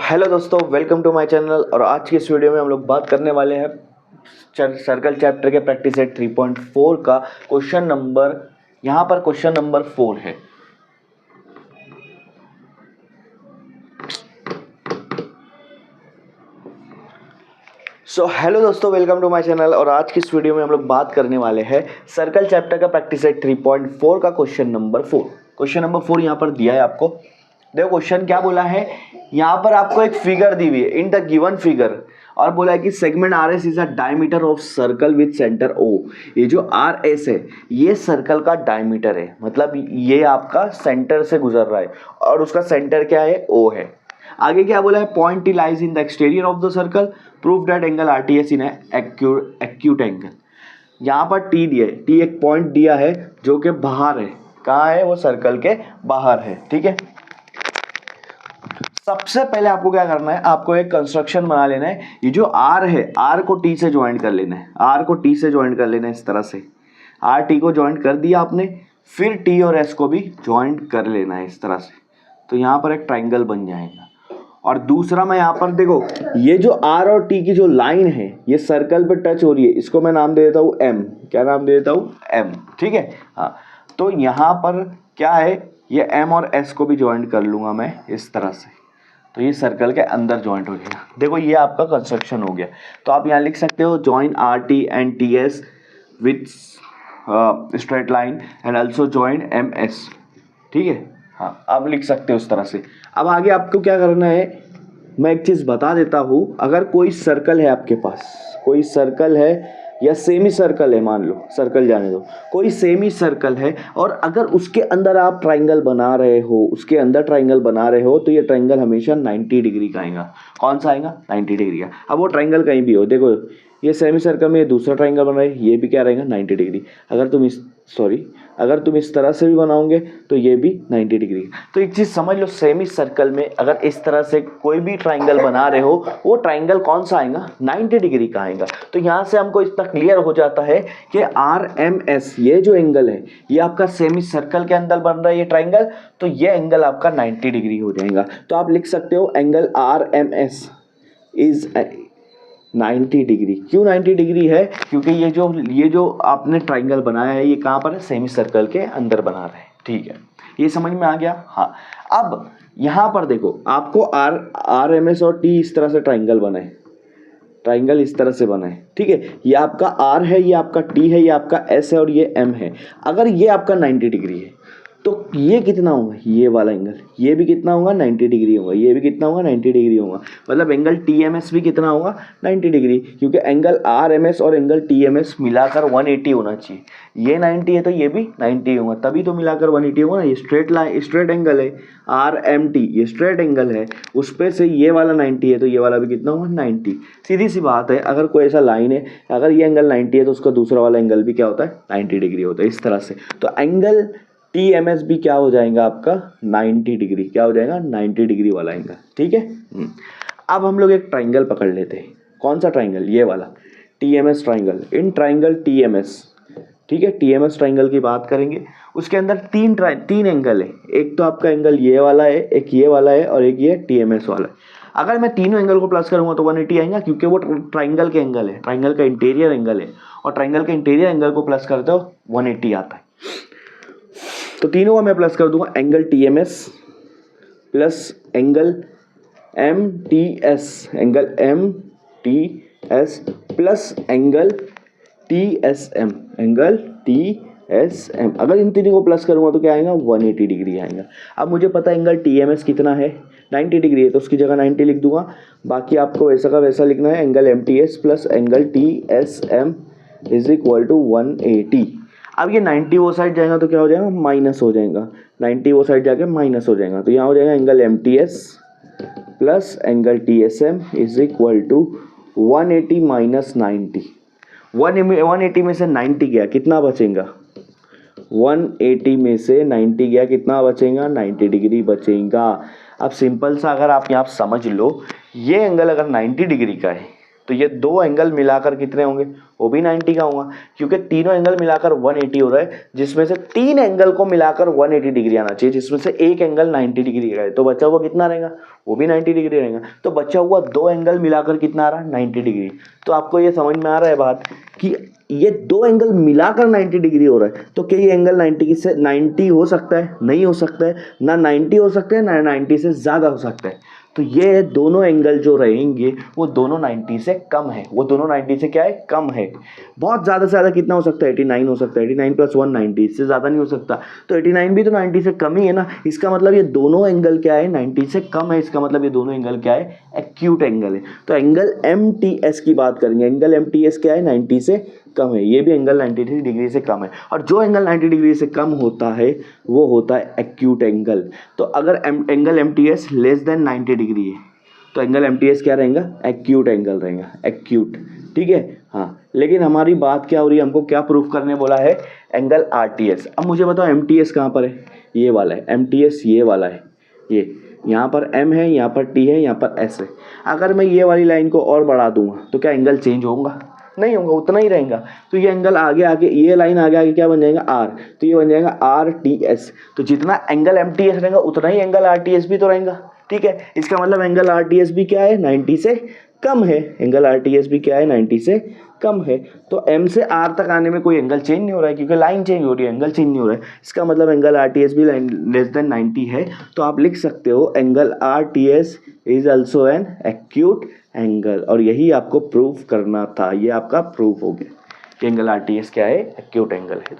Hello दोस्तों, welcome to my channel. और आज की इस वीडियो में हम लोग बात करने वाले हैं सर्कल चैप्टर के प्रैक्टिस सेट 3.4 का क्वेश्चन नंबर। यहाँ पर क्वेश्चन नंबर 4 है। हेलो दोस्तों, वेलकम टू माय चैनल। और आज की इस वीडियो में हम लोग बात करने वाले हैं सर्कल चैप्टर का प्रैक्टिस सेट 3.4 का क्वेश्चन नंबर 4। क्वेश्चन नंबर 4 यहाँ पर दिया है आपको। देखो क्वेश्चन क्या बोला है, यहाँ पर आपको एक फिगर दी हुई है इन द गिवन फिगर, और बोला है कि segment R S is a diameter of circle with center O. ये जो आर एस है ये सर्कल का डायमीटर है, मतलब ये आपका सेंटर से गुजर रहा है और उसका सेंटर क्या है, ओ है। आगे क्या बोला है, point T lies in the exterior of the circle, prove that angle R T S in acute angle. यहाँ पर टी दिया है, टी एक पॉइंट दिया है जो कि बाहर है। कहाँ है वो, सर्कल के बाहर है। ठीक है, सबसे पहले आपको क्या करना है, आपको एक कंस्ट्रक्शन बना लेना है। ये जो आर है, आर को टी से ज्वाइन कर लेना है, आर को टी से ज्वाइन कर लेना है। इस तरह से आर टी को ज्वाइन कर दिया आपने, फिर टी और एस को भी ज्वाइन कर लेना है इस तरह से। तो यहाँ पर एक ट्राइंगल बन जाएगा। और दूसरा मैं यहाँ पर देखो, ये जो आर और टी की जो लाइन है ये सर्कल पे टच हो रही है, इसको मैं नाम दे देता हूँ एम। क्या नाम दे देता हूँ, एम। ठीक है, हाँ। तो यहाँ पर क्या है, ये एम और एस को भी ज्वाइन कर लूंगा मैं इस तरह से। तो ये सर्कल के अंदर ज्वाइंट हो जाएगा। देखो ये आपका कंस्ट्रक्शन हो गया। तो आप यहाँ लिख सकते हो join R T and T S with straight line and also join M S. ठीक है, हाँ, आप लिख सकते हो इस तरह से। अब आगे आपको क्या करना है, मैं एक चीज़ बता देता हूँ। अगर कोई सर्कल है आपके पास, कोई सर्कल है या सेमी सर्कल है, मान लो सर्कल जाने दो, कोई सेमी सर्कल है और अगर उसके अंदर आप ट्राइंगल बना रहे हो, उसके अंदर ट्राइंगल बना रहे हो, तो ये ट्राइंगल हमेशा 90 डिग्री का आएगा। कौन सा आएगा, 90 डिग्री का। अब वो ट्राइंगल कहीं भी हो, देखो ये सेमी सर्कल में दूसरा ट्राइंगल बना है, ये भी क्या रहेगा, 90 डिग्री। अगर तुम इस तरह से भी बनाओगे तो ये भी 90 डिग्री। तो एक चीज़ समझ लो, सेमी सर्कल में अगर इस तरह से कोई भी ट्राइंगल बना रहे हो, वो ट्राइंगल कौन सा आएगा, 90 डिग्री का आएगा। तो यहाँ से हमको इतना क्लियर हो जाता है कि आर एम एस, ये जो एंगल है ये आपका सेमी सर्कल के अंदर बन रहा है ये ट्राइंगल, तो ये एंगल आपका 90 डिग्री हो जाएगा। तो आप लिख सकते हो angle R M S is 90 degree. क्यों 90 डिग्री है, क्योंकि ये जो आपने ट्राइंगल बनाया है ये कहाँ पर है, सेमी सर्कल के अंदर बना रहे हैं। ठीक है, ये समझ में आ गया। हाँ, अब यहाँ पर देखो, आपको आर एम एस और टी इस तरह से ट्राइंगल बना है, ट्राइंगल इस तरह से बना है। ठीक है, ये आपका आर है, ये आपका टी है, ये आपका एस है और ये एम है। अगर ये आपका 90 डिग्री है तो ये कितना होगा, ये वाला एंगल, ये भी कितना होगा, 90 डिग्री होगा, ये भी कितना होगा, 90 डिग्री होगा। मतलब एंगल टी एम एस भी कितना होगा, 90 डिग्री। क्योंकि एंगल आर एम एस और एंगल टी एम एस मिलाकर 180 होना चाहिए। ये 90 है तो ये भी 90 होगा, तभी तो मिलाकर 180 होगा ना। ये स्ट्रेट एंगल है, आर एम टी ये स्ट्रेट एंगल है, उस पर से ये वाला 90 है तो ये वाला भी कितना होगा, 90। सीधी सी बात है, अगर कोई ऐसा लाइन है, अगर ये एंगल 90 है तो उसका दूसरा वाला एंगल भी क्या होता है, 90 डिग्री होता है, इस तरह से। तो एंगल टी एम एस भी क्या हो जाएगा आपका, 90 डिग्री। क्या हो जाएगा, 90 डिग्री वाला एंगल। ठीक है, अब हम लोग एक ट्राइंगल पकड़ लेते हैं। कौन सा ट्राइंगल, ये वाला T M S triangle. In triangle T M S, ठीक है, टी एम एस ट्राइंगल की बात करेंगे। उसके अंदर तीन एंगल है। एक तो आपका एंगल ये वाला है, एक ये वाला है और एक ये टी एम एस वाला है। अगर मैं तीनों एंगल को प्लस करूंगा तो 180 आएगा, क्योंकि वो ट्राइंगल के एंगल है, ट्राइंगल का इंटीरियर एंगल है, और ट्राइंगल के इंटीरियर एंगल को प्लस करते हो 180 आता है। तो तीनों का मैं प्लस कर दूंगा, angle T M S plus angle M T S, angle M T S plus angle T S M, angle T S M. अगर इन तीनों को प्लस करूंगा तो क्या आएगा, 180 डिग्री आएगा। अब मुझे पता है एंगल टी एम एस कितना है, 90 डिग्री है, तो उसकी जगह 90 लिख दूंगा। बाकी आपको वैसा का वैसा लिखना है, angle M T S plus angle T S M is equal to 180। अब ये 90 वो साइड जाएगा तो क्या हो जाएगा, माइनस हो जाएगा। 90 वो साइड जाके माइनस हो जाएगा, तो यहाँ हो जाएगा angle M T S plus angle T S M is equal to 180 minus 90। 180 में से 90 गया, कितना बचेगा, 180 में से 90 गया, कितना बचेगा, 90 डिग्री बचेगा। अब सिंपल सा अगर आप यहाँ समझ लो, ये एंगल अगर 90 डिग्री का है तो ये दो एंगल मिलाकर कितने होंगे, वो भी 90 का होगा, क्योंकि तीनों एंगल मिलाकर 180 हो रहा है, जिसमें से 3 एंगल को मिलाकर 180 डिग्री आना चाहिए, जिसमें से एक एंगल 90 डिग्री का है, तो बचा हुआ कितना रहेगा, वो भी 90 डिग्री रहेगा। तो बचा हुआ दो एंगल मिलाकर कितना आ रहा है, 90 डिग्री। तो आपको ये समझ में आ रहा है बात कि ये दो एंगल मिलाकर 90 डिग्री हो रहा है, तो क्या ये एंगल 90 से 90 हो सकता है, नहीं हो सकता है, ना 90 हो सकता है ना 90 से ज़्यादा हो सकता है। तो ये दोनों एंगल जो रहेंगे वो दोनों 90 से कम है, वो दोनों 90 से क्या है, कम है। बहुत ज़्यादा से ज़्यादा कितना हो सकता है, 89 हो सकता है, 89 + 1 90, इससे ज़्यादा नहीं हो सकता। तो 89 भी तो 90 से कम ही है ना, इसका मतलब ये दोनों एंगल क्या है, 90 से कम है, इसका मतलब ये दोनों एंगल क्या है, एक्यूट एंगल है। तो एंगल MTS की बात करेंगे, एंगल MTS क्या है, 90 से कम है, ये भी एंगल 90 डिग्री से कम है, और जो एंगल 90 डिग्री से कम होता है वो होता है एक्यूट एंगल। तो अगर angle MTS less than 90 degree है तो एंगल MTS क्या रहेगा, एक्यूट एंगल रहेगा, एक्यूट, ठीक है। हाँ, लेकिन हमारी बात क्या हो रही है, हमको क्या प्रूफ करने बोला है, एंगल RTS। अब मुझे बताओ MTS कहाँ पर है, ये वाला है MTS, ये वाला है, ये यहाँ पर M है, यहाँ पर T है, यहाँ पर S है। अगर मैं ये वाली लाइन को और बढ़ा दूंगा तो क्या एंगल चेंज होगा, नहीं होगा, उतना ही रहेगा। तो ये एंगल आगे आगे, ये लाइन आगे आगे क्या बन जाएगा, R, तो ये बन जाएगा RTS। तो जितना एंगल MTS रहेगा उतना ही एंगल RTS भी तो रहेगा, ठीक है। इसका मतलब एंगल RTS भी क्या है, 90 से कम है, एंगल RTS भी क्या है, 90 से कम है। तो M से R तक आने में कोई एंगल चेंज नहीं हो रहा है, क्योंकि लाइन चेंज हो रही है, एंगल चेंज नहीं हो रहा है। इसका मतलब एंगल RTS भी लेस देन 90 है। तो आप लिख सकते हो angle RTS is also an acute angle, और यही आपको प्रूफ करना था, ये आपका प्रूफ हो गया कि एंगल RTS क्या है, एक्यूट एंगल है।